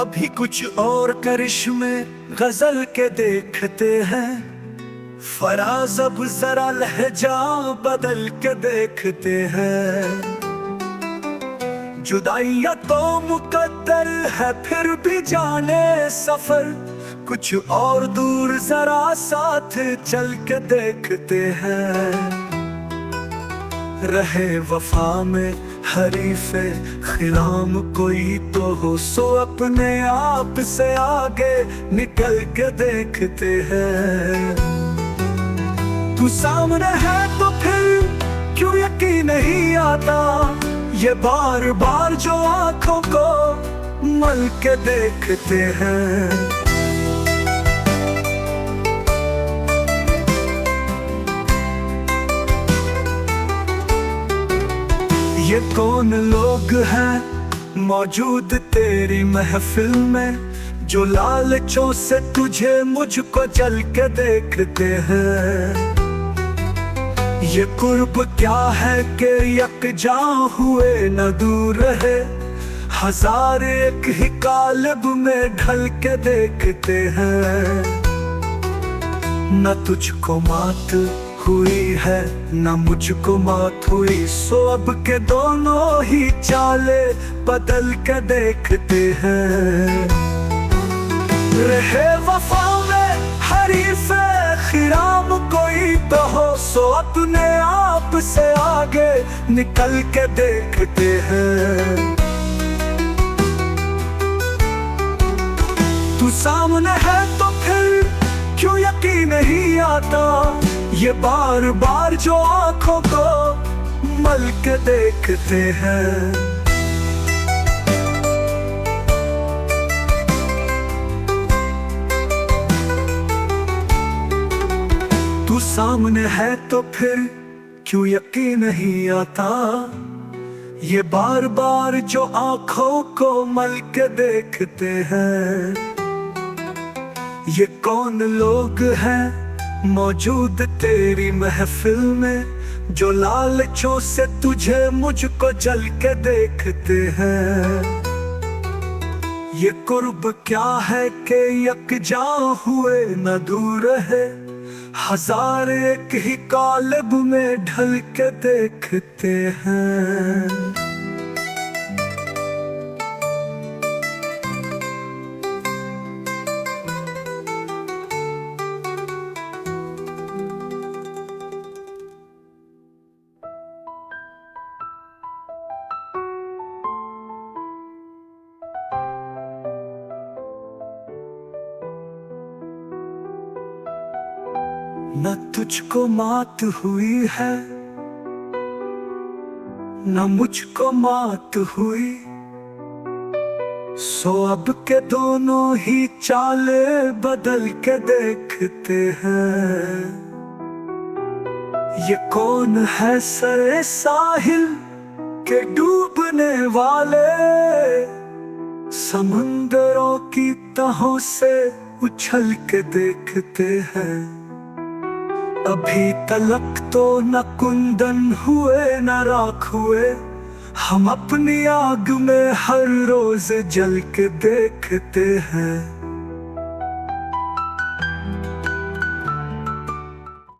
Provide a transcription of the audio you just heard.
अभी कुछ और करिश्मे गजल के देखते हैं, फराज अब जरा लहजा बदल के देखते हैं। जुदाइयां तो मुकद्दर है फिर भी जाने सफर, कुछ और दूर जरा साथ चल के देखते हैं। रहे वफा में हरीफे खिलाम कोई तो हो, सो अपने आप से आगे निकल के देखते हैं। तू सामने है तो फिर क्यों यकीन नहीं आता, ये बार बार जो आंखों को मल के देखते हैं। ये कौन लोग हैं मौजूद तेरी महफिल में, जो लालचों से तुझे मुझको जल के देखते हैं। ये कुर्ब क्या है कि यकजा हुए न दूर रहे, हजार एक ही कालब में ढल के देखते हैं। न तुझको मात हुई है न मुझको मात हुई, सो अब के दोनों ही चाले बदल के देखते हैं। रहे वफा में हरीफे खिराम कोई तो हो, सो अपने आप से आगे निकल के देखते हैं। तू सामने है तो फिर क्यों यकीन नहीं आता, ये बार बार जो आंखों को मल के देखते हैं। तू सामने है तो फिर क्यों यकीन नहीं आता, ये बार बार जो आंखों को मल के देखते हैं। ये कौन लोग हैं मौजूद तेरी महफिल में, जो लालचों से तुझे मुझको जल के देखते हैं। ये कुर्ब क्या है कि यकजा हुए न दूर रहे, हजार एक ही कालब में ढल के देखते हैं। न तुझको मात हुई है न मुझको मात हुई, सो अब के दोनों ही चाले बदल के देखते हैं। ये कौन है सरे साहिल के डूबने वाले, समुंदरों की तहों से उछल के देखते हैं। अभी तलक तो न कुंदन हुए न राख हुए, हम अपनी आग में हर रोज जल के देखते हैं।